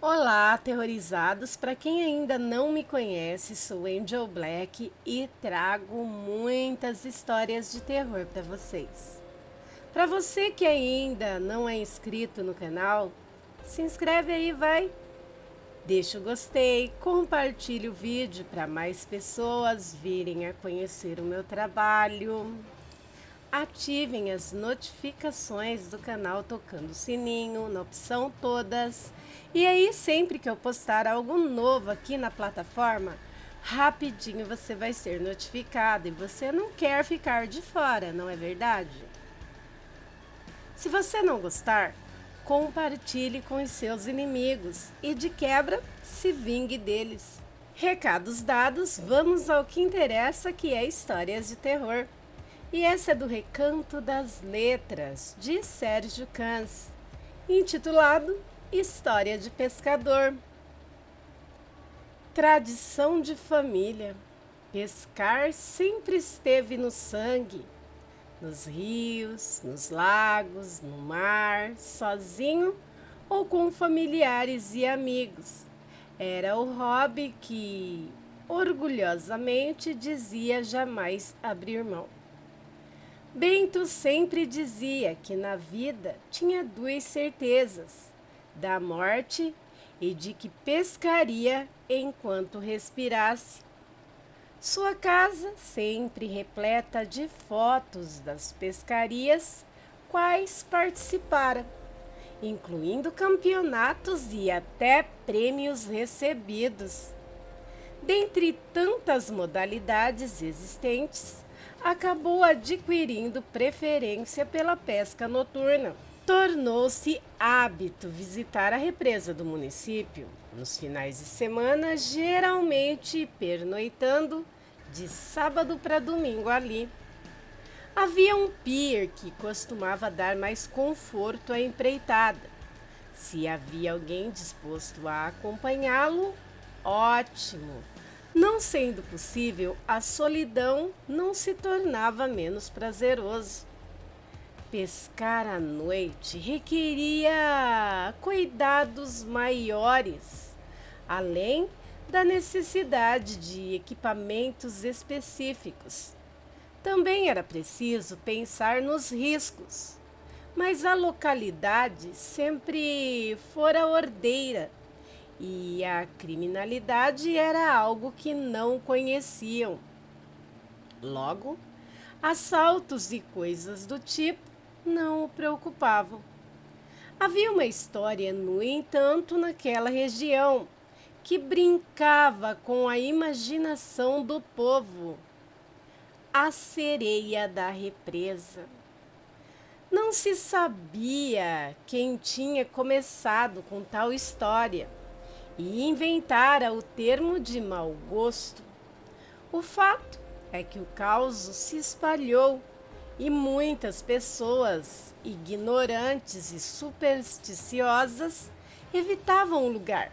Olá, aterrorizados! Para quem ainda não me conhece, sou Angel Black e trago muitas histórias de terror para vocês. Para você que ainda não é inscrito no canal, se inscreve aí, vai! Deixa o gostei, compartilhe o vídeo para mais pessoas virem a conhecer o meu trabalho. Ativem as notificações do canal tocando o sininho na opção todas. E aí, sempre que eu postar algo novo aqui na plataforma, rapidinho você vai ser notificado e você não quer ficar de fora, não é verdade? Se você não gostar, compartilhe com os seus inimigos e de quebra, se vingue deles. Recados dados, vamos ao que interessa, que é histórias de terror. E essa é do Recanto das Letras, de Sérgio Cans, intitulado História de Pescador. Tradição de família. Pescar sempre esteve no sangue, nos rios, nos lagos, no mar, sozinho ou com familiares e amigos. Era o hobby que, orgulhosamente, dizia jamais abrir mão. Bento sempre dizia que na vida tinha duas certezas: da morte e de que pescaria enquanto respirasse. Sua casa sempre repleta de fotos das pescarias quais participara, incluindo campeonatos e até prêmios recebidos. Dentre tantas modalidades existentes, acabou adquirindo preferência pela pesca noturna. Tornou-se hábito visitar a represa do município nos finais de semana, geralmente pernoitando de sábado para domingo ali. Havia um pier que costumava dar mais conforto à empreitada. Se havia alguém disposto a acompanhá-lo, ótimo! Não sendo possível, a solidão não se tornava menos prazeroso. Pescar à noite requeria cuidados maiores, além da necessidade de equipamentos específicos. Também era preciso pensar nos riscos, mas a localidade sempre fora ordeira e a criminalidade era algo que não conheciam. Logo, assaltos e coisas do tipo não o preocupavam. Havia uma história, no entanto, naquela região que brincava com a imaginação do povo: a sereia da represa. Não se sabia quem tinha começado com tal história e inventara o termo de mau gosto. O fato é que o caos se espalhou e muitas pessoas ignorantes e supersticiosas evitavam o lugar,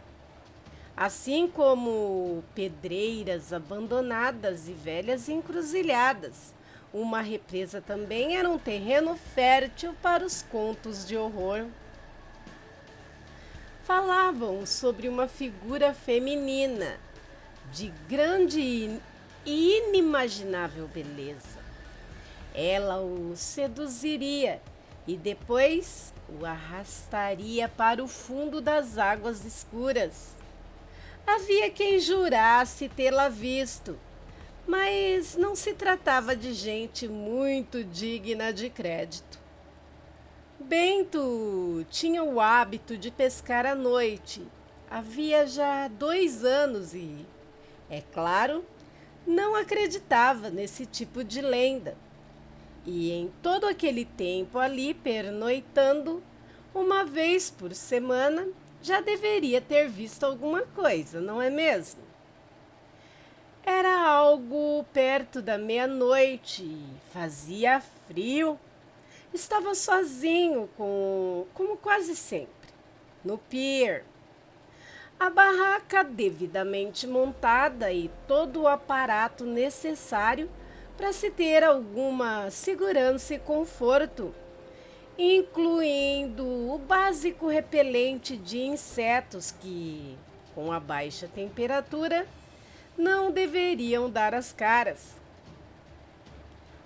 assim como pedreiras abandonadas e velhas encruzilhadas. Uma represa também era um terreno fértil para os contos de horror. Falavam sobre uma figura feminina de grande e inimaginável beleza. Ela o seduziria e depois o arrastaria para o fundo das águas escuras. Havia quem jurasse tê-la visto, mas não se tratava de gente muito digna de crédito. Bento tinha o hábito de pescar à noite. Havia já 2 anos e, é claro, não acreditava nesse tipo de lenda. E em todo aquele tempo ali pernoitando, uma vez por semana, já deveria ter visto alguma coisa, não é mesmo? Era algo perto da meia-noite, fazia frio. Estava sozinho, como quase sempre, no pier. A barraca devidamente montada e todo o aparato necessário para se ter alguma segurança e conforto. incluindo o básico repelente de insetos que, com a baixa temperatura, não deveriam dar as caras.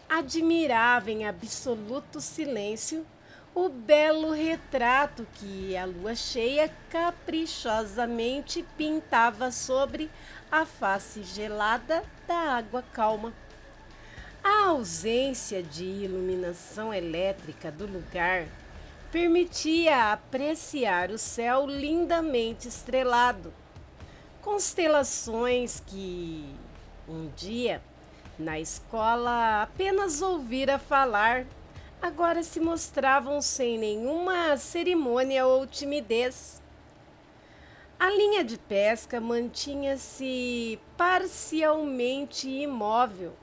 Admirava em absoluto silêncio o belo retrato que a lua cheia caprichosamente pintava sobre a face gelada da água calma. A ausência de iluminação elétrica do lugar permitia apreciar o céu lindamente estrelado, constelações que um dia na escola apenas ouvira falar, agora se mostravam sem nenhuma cerimônia ou timidez. A linha de pesca mantinha-se parcialmente imóvel.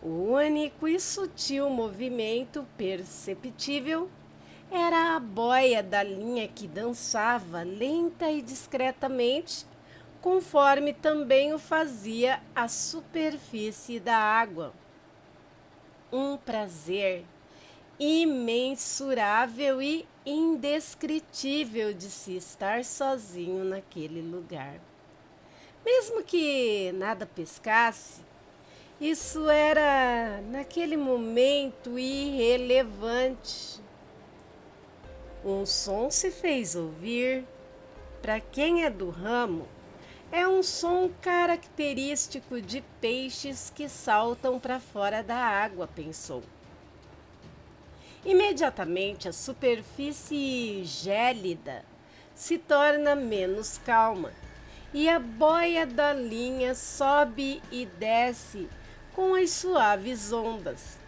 O único e sutil movimento perceptível era a boia da linha que dançava lenta e discretamente, conforme também o fazia a superfície da água. Um prazer imensurável e indescritível de se estar sozinho naquele lugar. Mesmo que nada pescasse, isso era, naquele momento, irrelevante. Um som se fez ouvir. Para quem é do ramo, é um som característico de peixes que saltam para fora da água, pensou. Imediatamente a superfície gélida se torna menos calma e a boia da linha sobe e desce com as suaves ondas.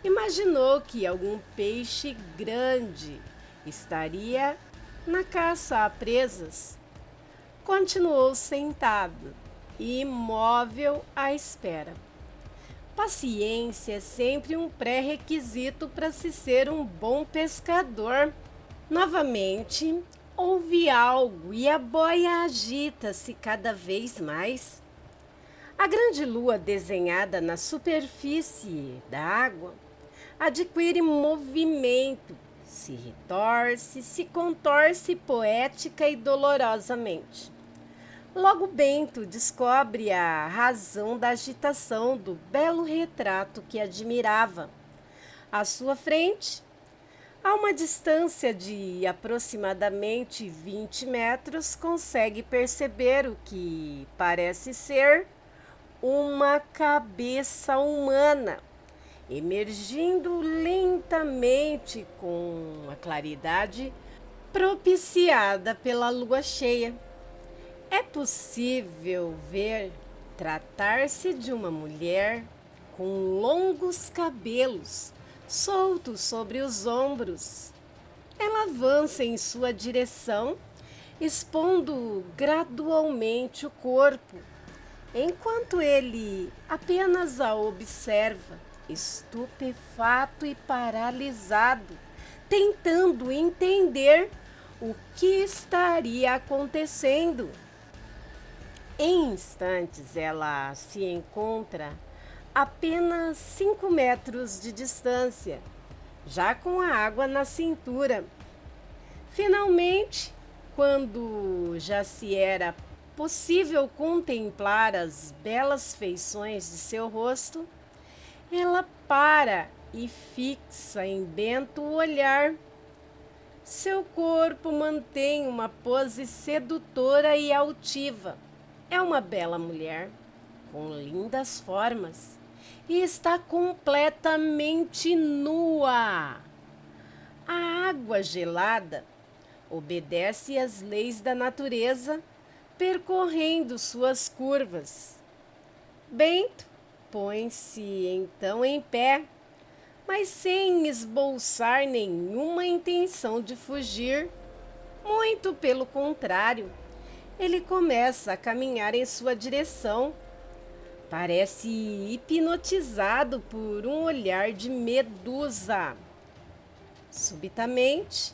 Imaginou que algum peixe grande estaria na caça a presas. Continuou sentado, imóvel à espera. Paciência é sempre um pré-requisito para se ser um bom pescador. Novamente, ouve algo e a boia agita-se cada vez mais. A grande lua desenhada na superfície da água adquire movimento, se retorce, se contorce poética e dolorosamente. Logo Bento descobre a razão da agitação do belo retrato que admirava. À sua frente, a uma distância de aproximadamente 20 metros, consegue perceber o que parece ser uma cabeça humana, emergindo lentamente com a claridade propiciada pela lua cheia. É possível ver tratar-se de uma mulher com longos cabelos soltos sobre os ombros. Ela avança em sua direção, expondo gradualmente o corpo, enquanto ele apenas a observa, estupefato e paralisado, tentando entender o que estaria acontecendo. Em instantes, ela se encontra a apenas 5 metros de distância, já com a água na cintura. Finalmente, quando já se era possível contemplar as belas feições de seu rosto, ela para e fixa em Bento o olhar. Seu corpo mantém uma pose sedutora e altiva. É uma bela mulher, com lindas formas, e está completamente nua. A água gelada obedece às leis da natureza, percorrendo suas curvas. Bento põe-se então em pé, mas sem esboçar nenhuma intenção de fugir. Muito pelo contrário, ele começa a caminhar em sua direção. Parece hipnotizado por um olhar de medusa. Subitamente,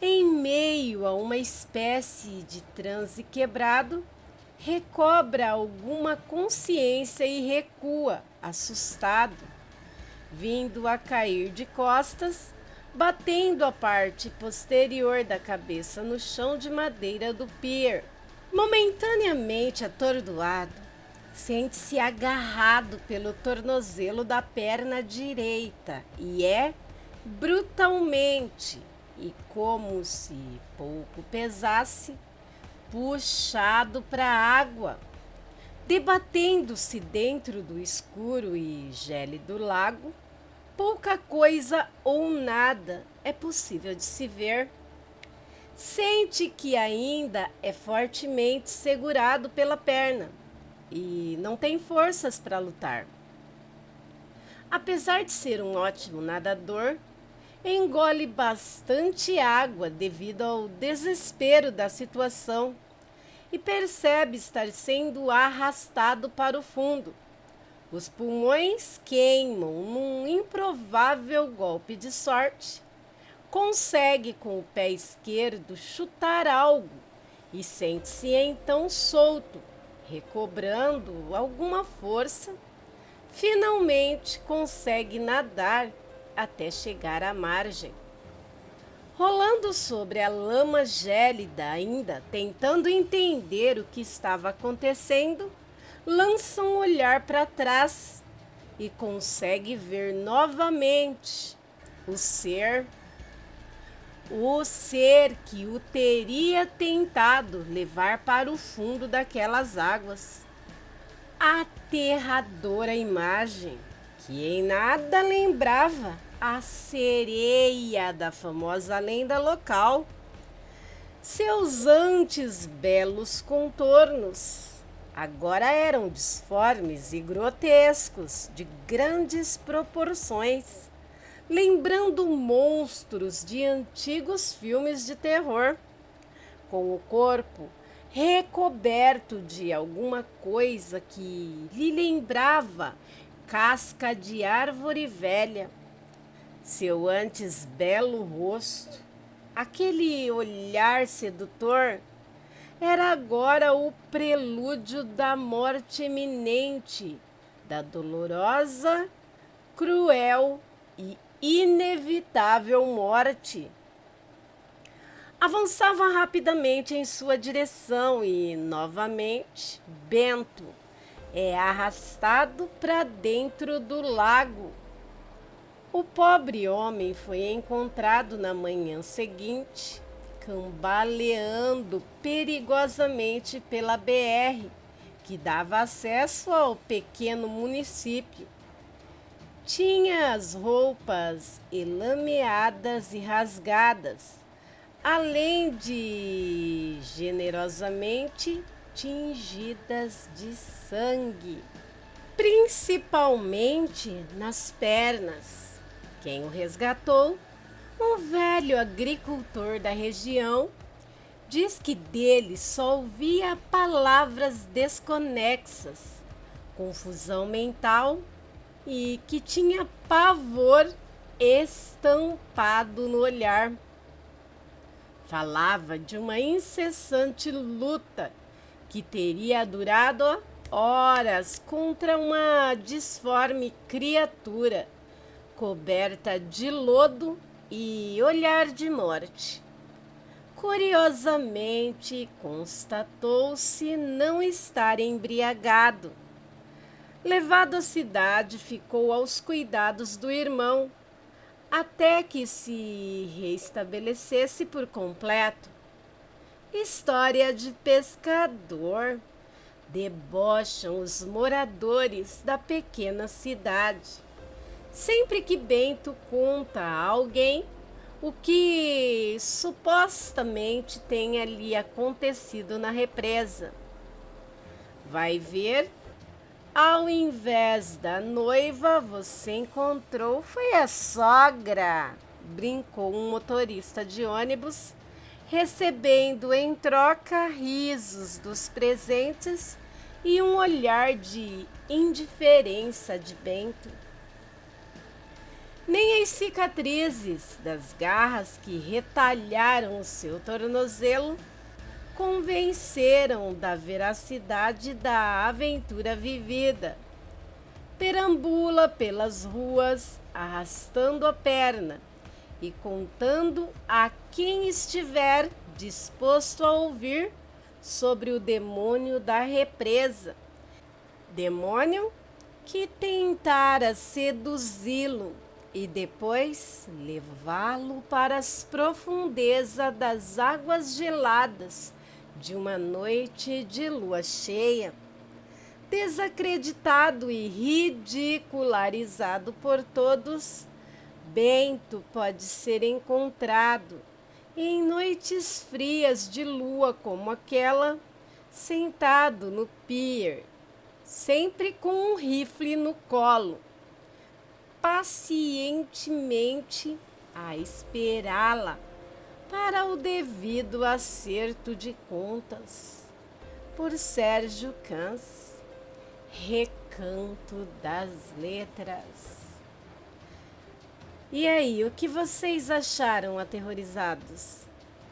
em meio a uma espécie de transe quebrado, recobra alguma consciência e recua, assustado, vindo a cair de costas batendo a parte posterior da cabeça no chão de madeira do pier. Momentaneamente atordoado, sente-se agarrado pelo tornozelo da perna direita e é brutalmente, e como se pouco pesasse, puxado para a água, debatendo-se dentro do escuro e gélido lago. Pouca coisa ou nada é possível de se ver. Sente que ainda é fortemente segurado pela perna e não tem forças para lutar. Apesar de ser um ótimo nadador, engole bastante água devido ao desespero da situação e percebe estar sendo arrastado para o fundo. Os pulmões queimam num improvável golpe de sorte. Consegue com o pé esquerdo chutar algo e sente-se então solto, recobrando alguma força. Finalmente consegue nadar até chegar à margem. Rolando sobre a lama gélida ainda, tentando entender o que estava acontecendo, lança um olhar para trás e consegue ver novamente o ser que o teria tentado levar para o fundo daquelas águas. Aterradora imagem que em nada lembrava a sereia da famosa lenda local. Seus antes belos contornos agora eram disformes e grotescos, de grandes proporções, lembrando monstros de antigos filmes de terror, com o corpo recoberto de alguma coisa que lhe lembrava casca de árvore velha. Seu antes belo rosto, aquele olhar sedutor, era agora o prelúdio da morte iminente, da dolorosa, cruel e inevitável morte. Avançava rapidamente em sua direção e, novamente, Bento é arrastado para dentro do lago. O pobre homem foi encontrado na manhã seguinte, cambaleando perigosamente pela BR, que dava acesso ao pequeno município. Tinha as roupas elameadas e rasgadas, além de generosamente tingidas de sangue, principalmente nas pernas. Quem o resgatou, um velho agricultor da região, diz que dele só ouvia palavras desconexas, confusão mental e que tinha pavor estampado no olhar. Falava de uma incessante luta que teria durado horas contra uma disforme criatura, coberta de lodo e olhar de morte. Curiosamente, constatou-se não estar embriagado. Levado à cidade, ficou aos cuidados do irmão, até que se restabelecesse por completo. História de pescador. Debocham os moradores da pequena cidade. Sempre que Bento conta a alguém o que supostamente tenha ali acontecido na represa. Vai ver, ao invés da noiva, você encontrou foi a sogra, brincou um motorista de ônibus, recebendo em troca risos dos presentes e um olhar de indiferença de Bento. Nem as cicatrizes das garras que retalharam o seu tornozelo convenceram da veracidade da aventura vivida. Perambula pelas ruas, arrastando a perna e contando a quem estiver disposto a ouvir sobre o demônio da represa. Demônio que tentara seduzi-lo e depois levá-lo para as profundezas das águas geladas de uma noite de lua cheia. Desacreditado e ridicularizado por todos, Bento pode ser encontrado em noites frias de lua como aquela, sentado no pier, sempre com um rifle no colo, pacientemente a esperá-la para o devido acerto de contas. Por Sérgio Cans, Recanto das Letras. E aí, o que vocês acharam, aterrorizados?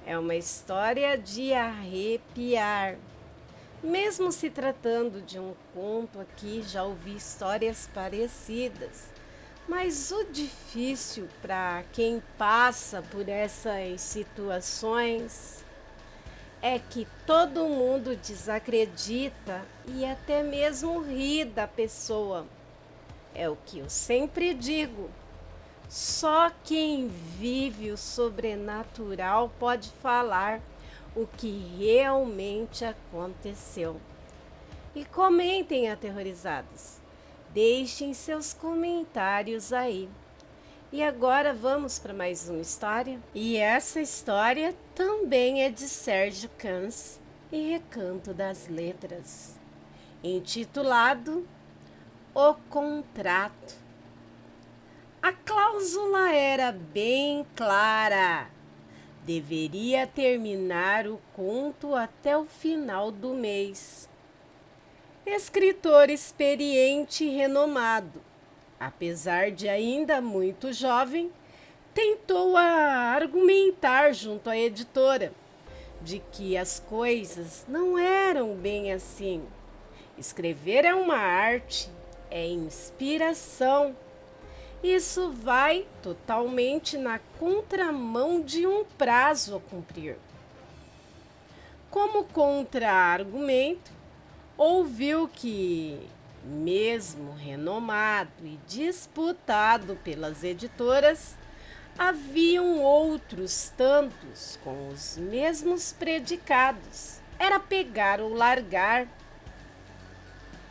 É uma história de arrepiar. Mesmo se tratando de um conto aqui, já ouvi histórias parecidas. Mas o difícil para quem passa por essas situações é que todo mundo desacredita e até mesmo ri da pessoa. É o que eu sempre digo. Só quem vive o sobrenatural pode falar o que realmente aconteceu. E comentem, aterrorizados. Deixem seus comentários aí. E agora vamos para mais uma história. E essa história também é de Sérgio Cans e Recanto das Letras, intitulado O Contrato. A cláusula era bem clara. Deveria terminar o conto até o final do mês. Escritor experiente e renomado, apesar de ainda muito jovem, tentou argumentar junto à editora de que as coisas não eram bem assim. Escrever é uma arte, é inspiração. Isso vai totalmente na contramão de um prazo a cumprir. Como contra-argumento, ouviu que, mesmo renomado e disputado pelas editoras, haviam outros tantos com os mesmos predicados. Era pegar ou largar.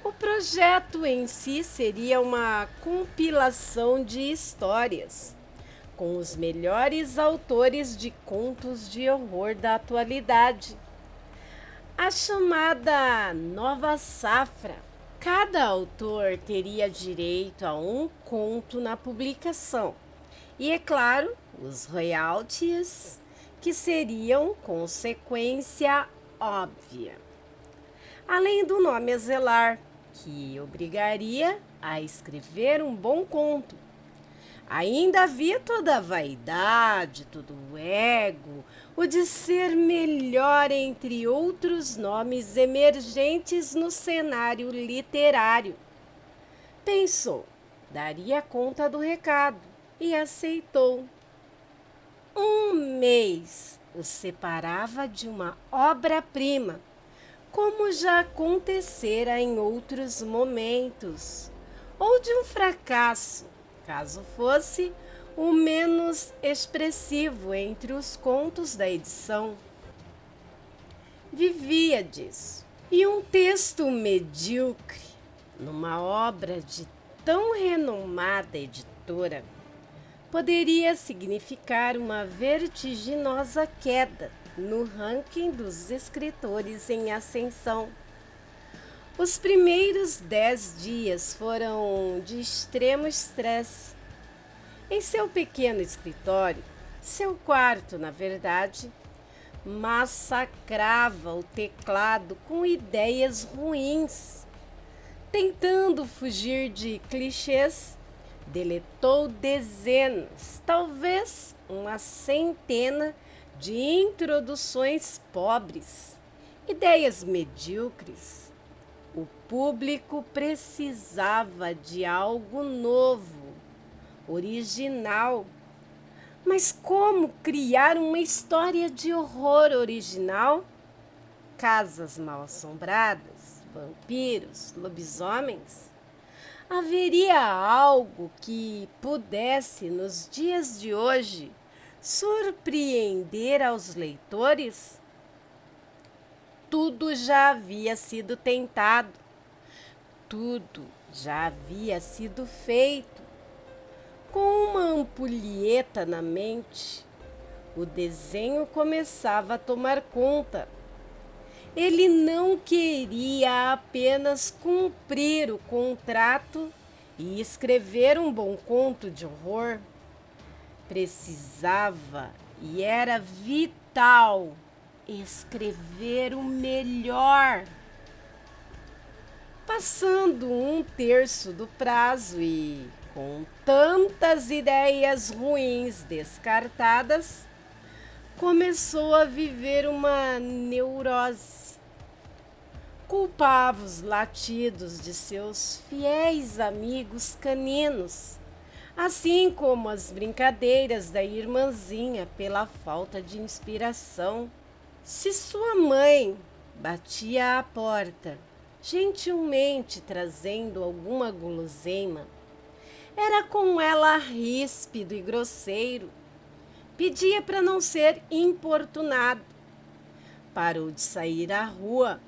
O projeto em si seria uma compilação de histórias com os melhores autores de contos de horror da atualidade. A chamada Nova Safra. Cada autor teria direito a um conto na publicação. E, é claro, os royalties, que seriam consequência óbvia. Além do nome a zelar, que obrigaria a escrever um bom conto. Ainda havia toda a vaidade, todo o ego, o de ser melhor, entre outros nomes emergentes no cenário literário. Pensou, daria conta do recado e aceitou. Um mês o separava de uma obra-prima, como já acontecera em outros momentos, ou de um fracasso, caso fosse o menos expressivo entre os contos da edição. Vivia disso. E um texto medíocre, numa obra de tão renomada editora, poderia significar uma vertiginosa queda no ranking dos escritores em ascensão. Os primeiros 10 dias foram de extremo estresse. Em seu pequeno escritório, seu quarto, na verdade, massacrava o teclado com ideias ruins. Tentando fugir de clichês, deletou dezenas, talvez uma centena de introduções pobres, ideias medíocres. O público precisava de algo novo, original. Mas como criar uma história de horror original? Casas mal-assombradas, vampiros, lobisomens? Haveria algo que pudesse, nos dias de hoje, surpreender aos leitores? Tudo já havia sido tentado, tudo já havia sido feito. Com uma ampulheta na mente, o desenho começava a tomar conta. Ele não queria apenas cumprir o contrato e escrever um bom conto de horror. Precisava e era vital escrever o melhor. Passando um terço do prazo e com tantas ideias ruins descartadas, começou a viver uma neurose. Culpava os latidos de seus fiéis amigos caninos, assim como as brincadeiras da irmãzinha pela falta de inspiração. Se sua mãe batia à porta, gentilmente trazendo alguma guloseima, era com ela ríspido e grosseiro. Pedia para não ser importunado. Parou de sair à rua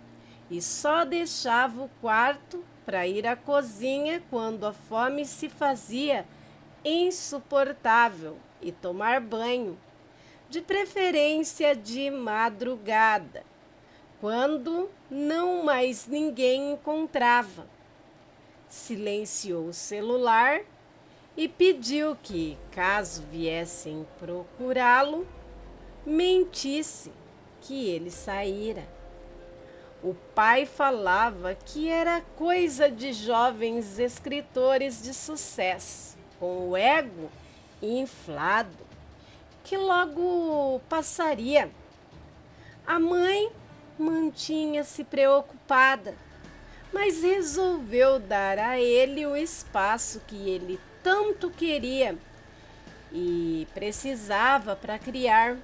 e só deixava o quarto para ir à cozinha quando a fome se fazia insuportável e tomar banho, de preferência de madrugada, quando não mais ninguém encontrava. Silenciou o celular e pediu que, caso viessem procurá-lo, mentisse que ele saíra. O pai falava que era coisa de jovens escritores de sucesso, com o ego inflado, que logo passaria. A mãe mantinha-se preocupada, mas resolveu dar a ele o espaço que ele tanto queria e precisava para criar.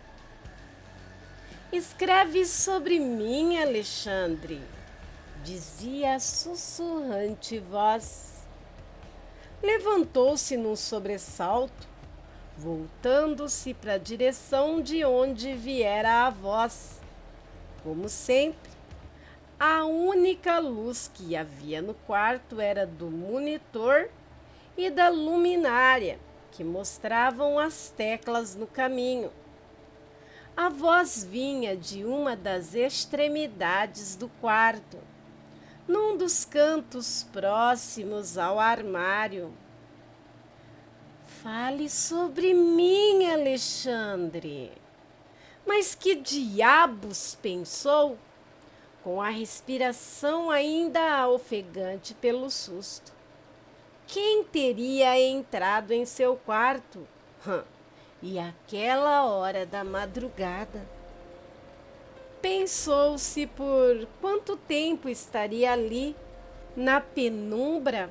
Escreve sobre mim, Alexandre, dizia a sussurrante voz. Levantou-se num sobressalto, voltando-se para a direção de onde viera a voz. Como sempre, a única luz que havia no quarto era do monitor e da luminária, que mostravam as teclas no caminho. A voz vinha de uma das extremidades do quarto, num dos cantos próximos ao armário. Fale sobre mim, Alexandre. Mas que diabos pensou? Com a respiração ainda ofegante pelo susto. Quem teria entrado em seu quarto? E aquela hora da madrugada. Pensou-se por quanto tempo estaria ali, na penumbra,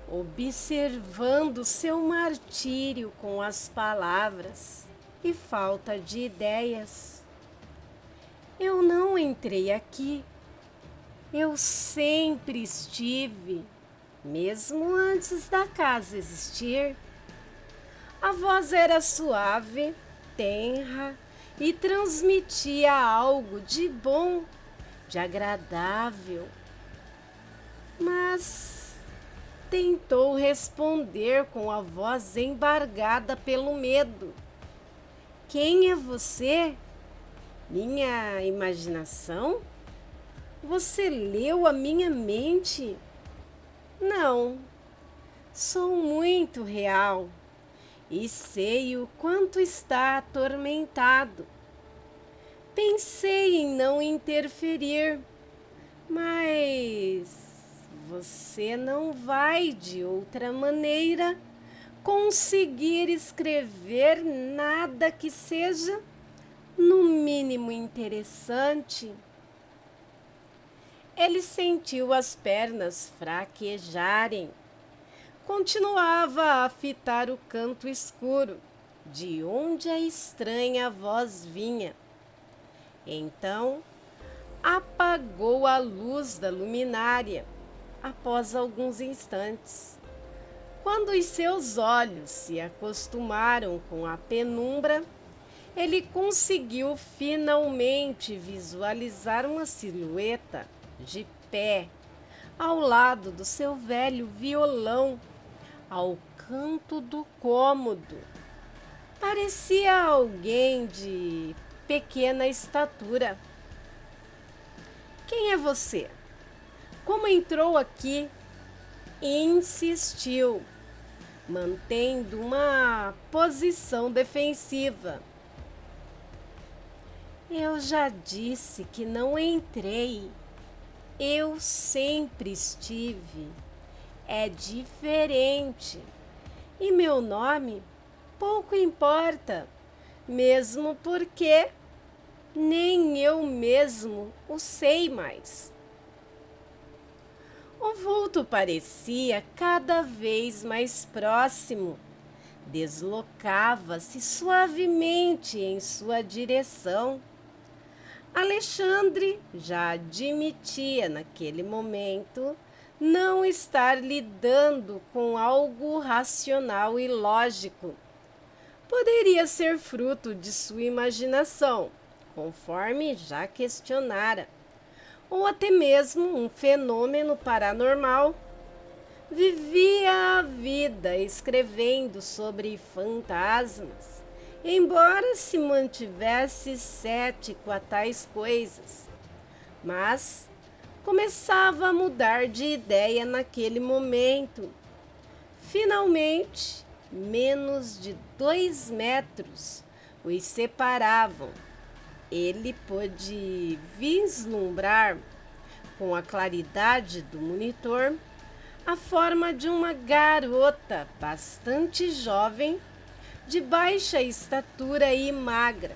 observando seu martírio com as palavras e falta de ideias. Eu não entrei aqui. Eu sempre estive, mesmo antes da casa existir. A voz era suave, tenra e transmitia algo de bom, de agradável. Mas tentou responder com a voz embargada pelo medo. Quem é você? Minha imaginação? Você leu a minha mente? Não, sou muito real. E sei o quanto está atormentado. Pensei em não interferir, mas você não vai de outra maneira conseguir escrever nada que seja, no mínimo, interessante. Ele sentiu as pernas fraquejarem. Continuava a fitar o canto escuro. de onde a estranha voz vinha. Então, apagou a luz da luminária após alguns instantes. Quando os seus olhos se acostumaram com a penumbra, ele conseguiu finalmente visualizar uma silhueta de pé ao lado do seu velho violão, ao canto do cômodo. Parecia alguém de pequena estatura. Quem é você? Como entrou aqui? Insistiu, mantendo uma posição defensiva. Eu já disse que não entrei. Eu sempre estive. É diferente. E meu nome pouco importa, mesmo porque nem eu mesmo o sei mais. O vulto parecia cada vez mais próximo. Deslocava-se suavemente em sua direção. Alexandre já admitia naquele momento não estar lidando com algo racional e lógico. Poderia ser fruto de sua imaginação, conforme já questionara, ou até mesmo um fenômeno paranormal. Vivia a vida escrevendo sobre fantasmas, embora se mantivesse cético a tais coisas. Mas começava a mudar de ideia naquele momento. Finalmente, menos de 2 metros os separavam. Ele pôde vislumbrar, com a claridade do monitor, a forma de uma garota bastante jovem, de baixa estatura e magra,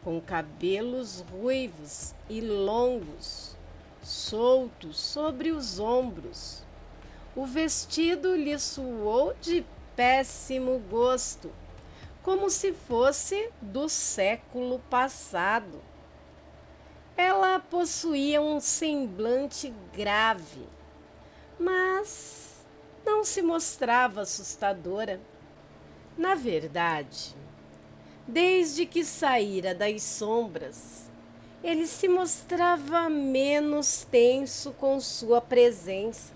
com cabelos ruivos e longos, soltos sobre os ombros. O vestido lhe soou de péssimo gosto, como se fosse do século passado. Ela possuía um semblante grave, mas não se mostrava assustadora. Na verdade, desde que saíra das sombras, ele se mostrava menos tenso com sua presença.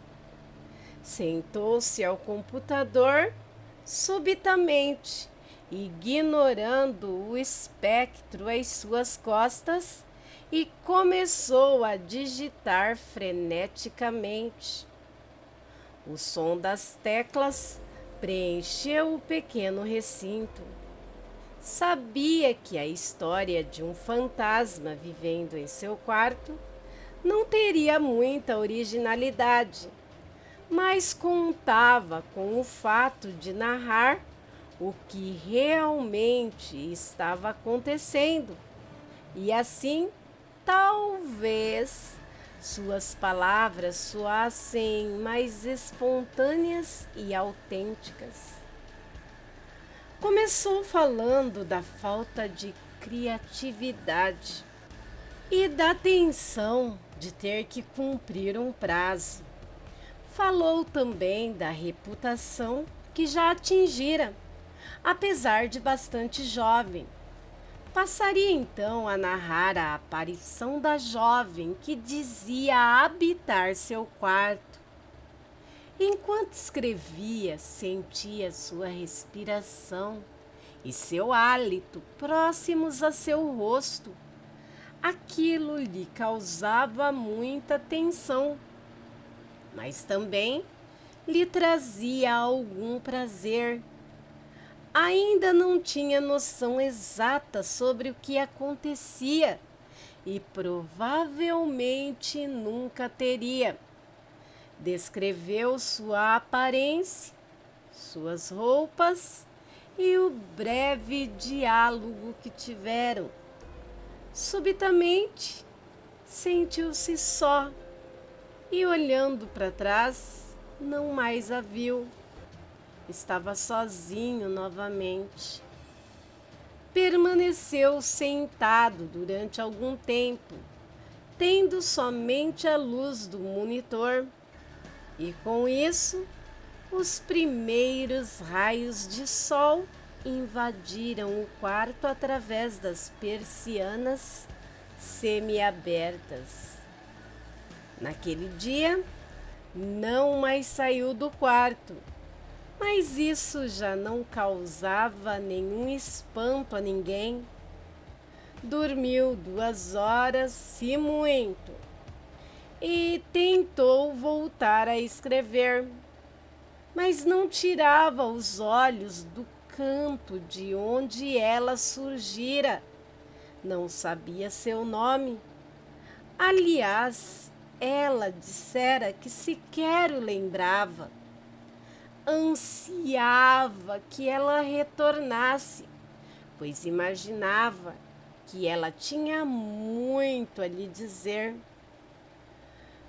Sentou-se ao computador subitamente, ignorando o espectro às suas costas, e começou a digitar freneticamente. O som das teclas preencheu o pequeno recinto. Sabia que a história de um fantasma vivendo em seu quarto não teria muita originalidade, mas contava com o fato de narrar o que realmente estava acontecendo, e assim, talvez, suas palavras soassem mais espontâneas e autênticas. Começou falando da falta de criatividade e da tensão de ter que cumprir um prazo. Falou também da reputação que já atingira, apesar de bastante jovem. Passaria então a narrar a aparição da jovem que dizia habitar seu quarto. Enquanto escrevia, sentia sua respiração e seu hálito próximos a seu rosto. Aquilo lhe causava muita tensão, mas também lhe trazia algum prazer. Ainda não tinha noção exata sobre o que acontecia e provavelmente nunca teria. Descreveu sua aparência, suas roupas e o breve diálogo que tiveram. Subitamente, sentiu-se só e, olhando para trás, não mais a viu. Estava sozinho novamente. permaneceu sentado durante algum tempo, tendo somente a luz do monitor, e com isso, os primeiros raios de sol invadiram o quarto através das persianas semiabertas. Naquele dia, não mais saiu do quarto, mas isso já não causava nenhum espanto a ninguém. Dormiu 2 horas, se muito, e tentou voltar a escrever, mas não tirava os olhos do canto de onde ela surgira. Não sabia seu nome. Aliás, ela dissera que sequer o lembrava. Ansiava que ela retornasse, pois imaginava que ela tinha muito a lhe dizer.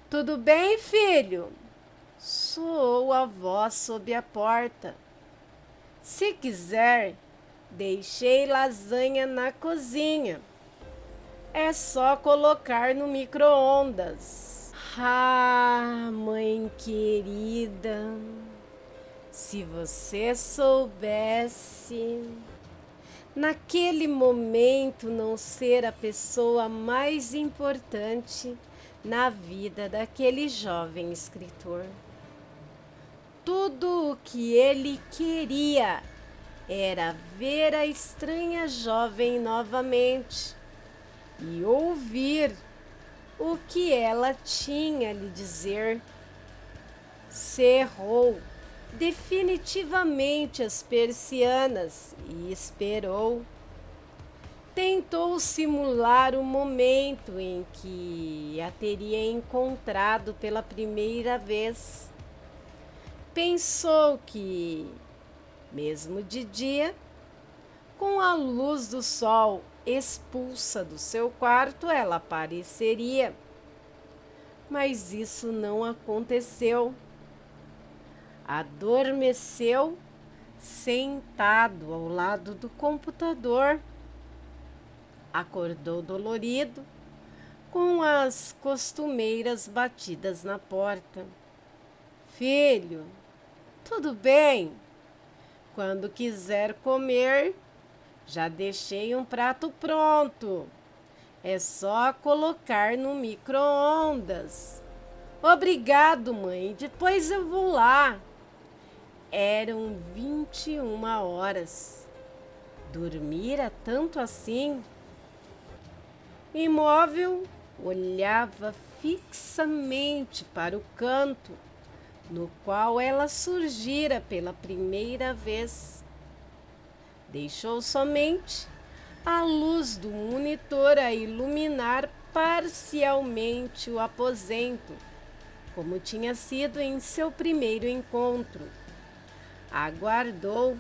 Tudo bem, filho? Soou a voz sob a porta. Se quiser, deixei lasanha na cozinha. É só colocar no micro-ondas. Ah, mãe querida, se você soubesse, naquele momento não ser a pessoa mais importante na vida daquele jovem escritor. Tudo o que ele queria era ver a estranha jovem novamente e ouvir o que ela tinha a lhe dizer. Cerrou definitivamente as persianas e esperou. Tentou simular o momento em que a teria encontrado pela primeira vez. Pensou que, mesmo de dia, com a luz do sol expulsa do seu quarto, ela apareceria. Mas isso não aconteceu. Adormeceu sentado ao lado do computador. Acordou dolorido, com as costumeiras batidas na porta. Filho, tudo bem? Quando quiser comer, já deixei um prato pronto. É só colocar no micro-ondas. Obrigado, mãe. Depois eu vou lá. Eram 21 horas. Dormira tanto assim? Imóvel, olhava fixamente para o canto no qual ela surgira pela primeira vez. Deixou somente a luz do monitor a iluminar parcialmente o aposento, como tinha sido em seu primeiro encontro. Aguardou,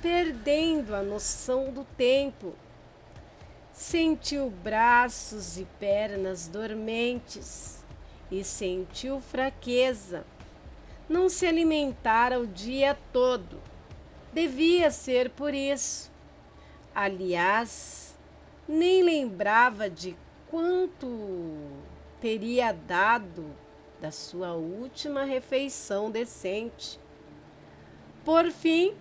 perdendo a noção do tempo. Sentiu braços e pernas dormentes e sentiu fraqueza. Não se alimentara o dia todo. Devia ser por isso. Aliás, nem lembrava de quanto teria dado da sua última refeição decente. Por fim,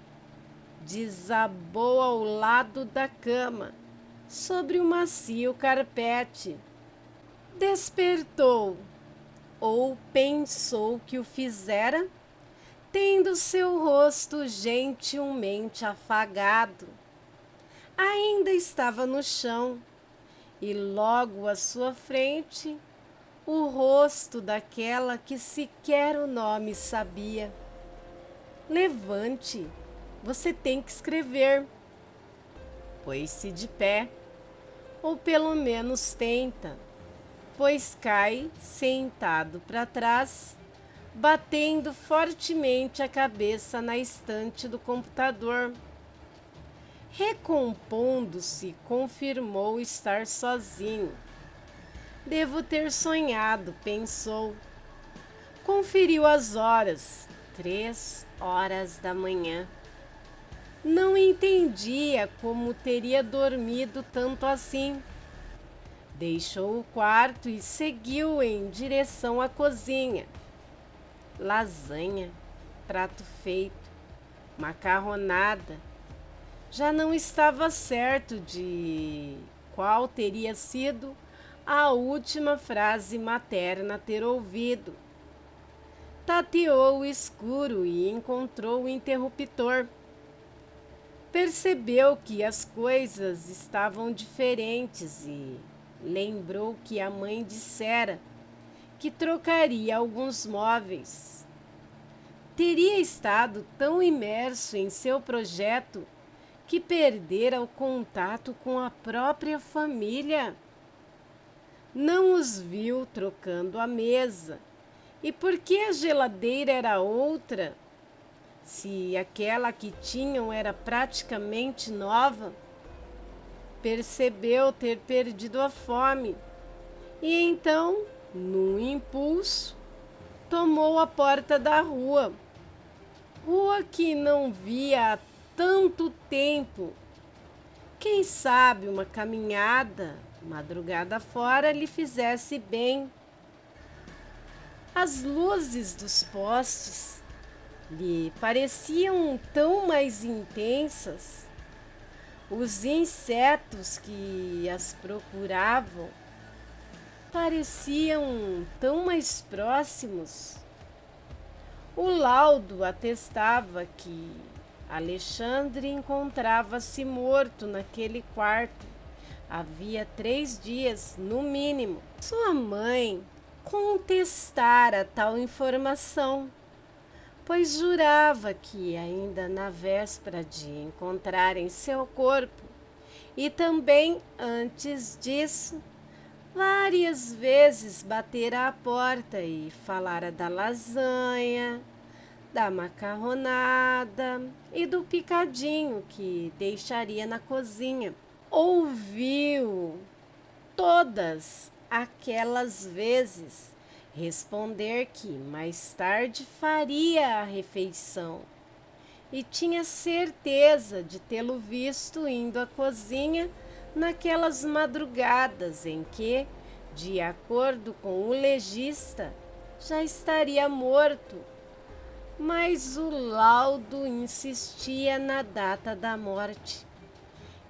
desabou ao lado da cama, sobre o macio carpete. Despertou, ou pensou que o fizera, tendo seu rosto gentilmente afagado. Ainda estava no chão, e logo à sua frente, o rosto daquela que sequer o nome sabia. Levante, você tem que escrever. Pôs-se de pé, ou pelo menos tenta, pois cai sentado para trás, batendo fortemente a cabeça na estante do computador. Recompondo-se, confirmou estar sozinho. Devo ter sonhado, pensou. Conferiu as horas, 3 horas da manhã. Não entendia como teria dormido tanto assim. Deixou o quarto e seguiu em direção à cozinha. Lasanha, prato feito, macarronada. Já não estava certo de qual teria sido a última frase materna a ter ouvido. Tateou o escuro e encontrou o interruptor. Percebeu que as coisas estavam diferentes e lembrou que a mãe dissera que trocaria alguns móveis. Teria estado tão imerso em seu projeto que perdera o contato com a própria família. Não os viu trocando a mesa. E por que a geladeira era outra? Se aquela que tinham era praticamente nova, percebeu ter perdido a fome e então, num impulso, tomou a porta da rua que não via há tanto tempo. Quem sabe uma caminhada, madrugada fora, lhe fizesse bem. As luzes dos postes lhe pareciam tão mais intensas. Os insetos que as procuravam pareciam tão mais próximos. O laudo atestava que Alexandre encontrava-se morto naquele quarto havia 3 dias, no mínimo. Sua mãe contestara tal informação, pois jurava que ainda na véspera de encontrarem seu corpo, e também antes disso, várias vezes batera à porta e falara da lasanha, da macarronada e do picadinho que deixaria na cozinha. Ouviu todas aquelas vezes responder que mais tarde faria a refeição e tinha certeza de tê-lo visto indo à cozinha naquelas madrugadas em que, de acordo com o legista, já estaria morto. Mas o laudo insistia na data da morte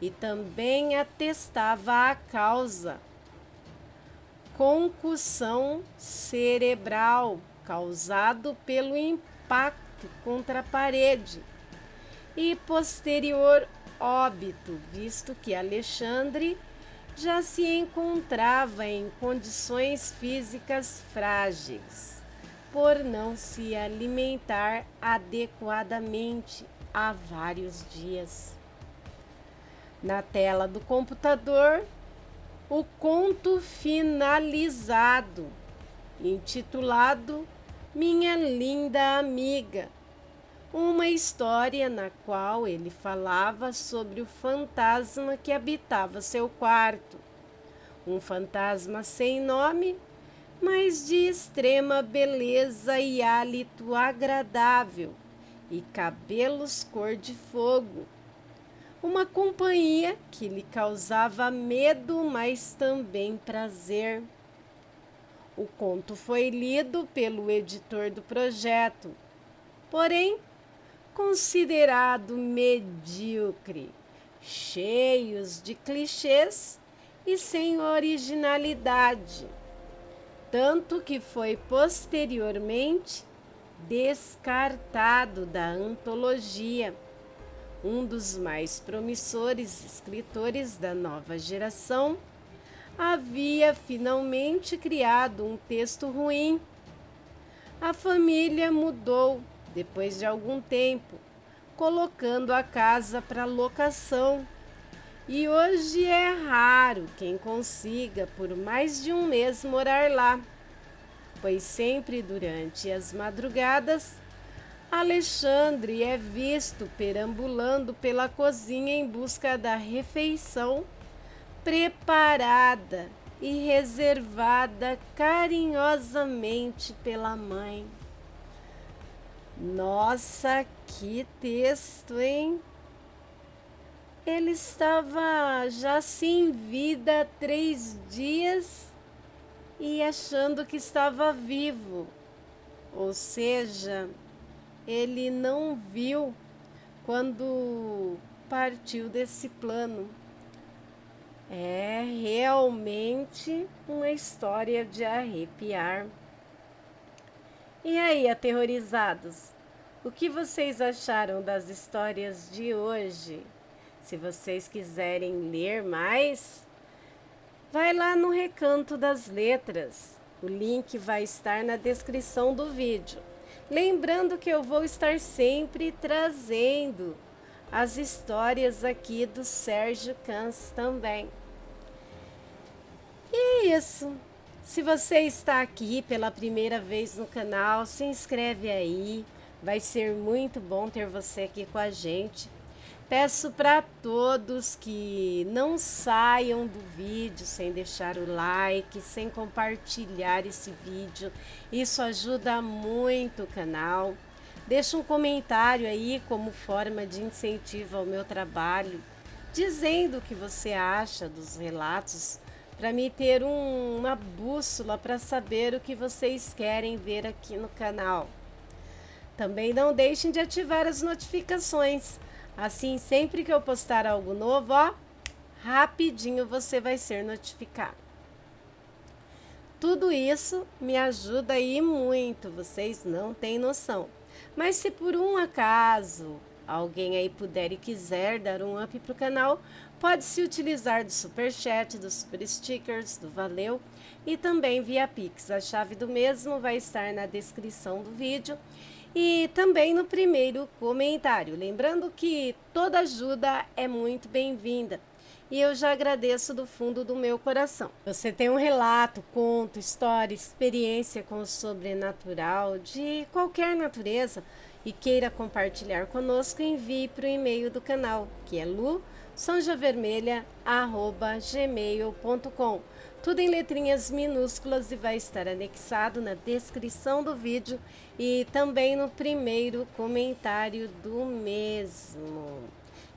e também atestava a causa: concussão cerebral causado pelo impacto contra a parede e posterior óbito, visto que Alexandre já se encontrava em condições físicas frágeis, por não se alimentar adequadamente há vários dias. Na tela do computador, o conto finalizado, intitulado Minha Linda Amiga, uma história na qual ele falava sobre o fantasma que habitava seu quarto. Um fantasma sem nome, mas de extrema beleza e hálito agradável, e cabelos cor de fogo. Uma companhia que lhe causava medo, mas também prazer. O conto foi lido pelo editor do projeto, porém considerado medíocre, cheios de clichês e sem originalidade, tanto que foi posteriormente descartado da antologia. Um dos mais promissores escritores da nova geração havia finalmente criado um texto ruim. A família mudou depois de algum tempo, colocando a casa para locação. E hoje é raro quem consiga por mais de um mês morar lá, pois sempre durante as madrugadas Alexandre é visto perambulando pela cozinha em busca da refeição preparada e reservada carinhosamente pela mãe. Nossa, que texto, hein? Ele estava já sem vida há 3 dias e achando que estava vivo. Ou seja, ele não viu quando partiu desse plano. É realmente uma história de arrepiar. E aí, aterrorizados, o que vocês acharam das histórias de hoje? Se vocês quiserem ler mais, vai lá no Recanto das Letras. O link vai estar na descrição do vídeo. Lembrando que eu vou estar sempre trazendo as histórias aqui do Sérgio Cans também. E é isso. Se você está aqui pela primeira vez no canal, se inscreve aí. Vai ser muito bom ter você aqui com a gente. Peço para todos que não saiam do vídeo sem deixar o like, sem compartilhar esse vídeo. Isso ajuda muito o canal. Deixa um comentário aí como forma de incentivo ao meu trabalho, dizendo o que você acha dos relatos, para me ter uma bússola para saber o que vocês querem ver aqui no canal. Também não deixem de ativar as notificações. Assim, sempre que eu postar algo novo, ó, rapidinho você vai ser notificado. Tudo isso me ajuda aí muito, vocês não têm noção. Mas se por um acaso alguém aí puder e quiser dar um up pro canal, pode se utilizar do Superchat, dos Super Stickers, do Valeu e também via Pix. A chave do mesmo vai estar na descrição do vídeo e também no primeiro comentário. Lembrando que toda ajuda é muito bem-vinda. E eu já agradeço do fundo do meu coração. Você tem um relato, conto, história, experiência com o sobrenatural, de qualquer natureza, e queira compartilhar conosco, envie para o e-mail do canal, que é lusanjavermelha@gmail.com. Tudo em letrinhas minúsculas e vai estar anexado na descrição do vídeo e também no primeiro comentário do mesmo.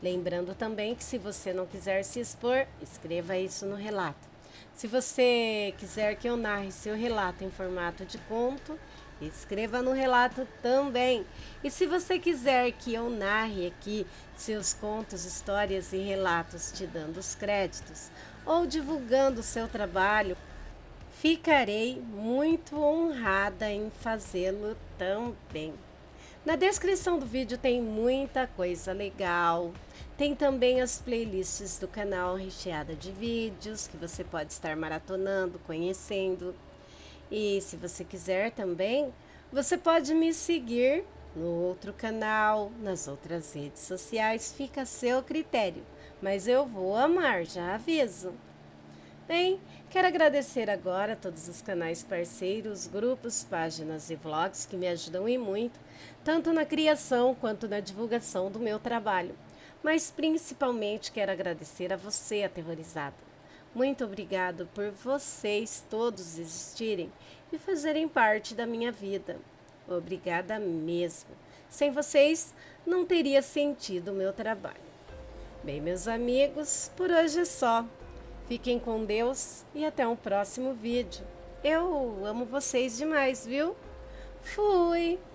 Lembrando também que se você não quiser se expor, escreva isso no relato. Se você quiser que eu narre seu relato em formato de conto, escreva no relato também. E se você quiser que eu narre aqui seus contos, histórias e relatos te dando os créditos ou divulgando o seu trabalho, ficarei muito honrada em fazê-lo também. Na descrição do vídeo tem muita coisa legal. Tem também as playlists do canal recheada de vídeos que você pode estar maratonando, conhecendo. E se você quiser também, você pode me seguir no outro canal, nas outras redes sociais, fica a seu critério. Mas eu vou amar, já aviso. Bem, quero agradecer agora a todos os canais parceiros, grupos, páginas e vlogs que me ajudam e muito, tanto na criação quanto na divulgação do meu trabalho. Mas principalmente quero agradecer a você, aterrorizado. Muito obrigado por vocês todos existirem e fazerem parte da minha vida. Obrigada mesmo. Sem vocês, não teria sentido o meu trabalho. Bem, meus amigos, por hoje é só. Fiquem com Deus e até um próximo vídeo. Eu amo vocês demais, viu? Fui!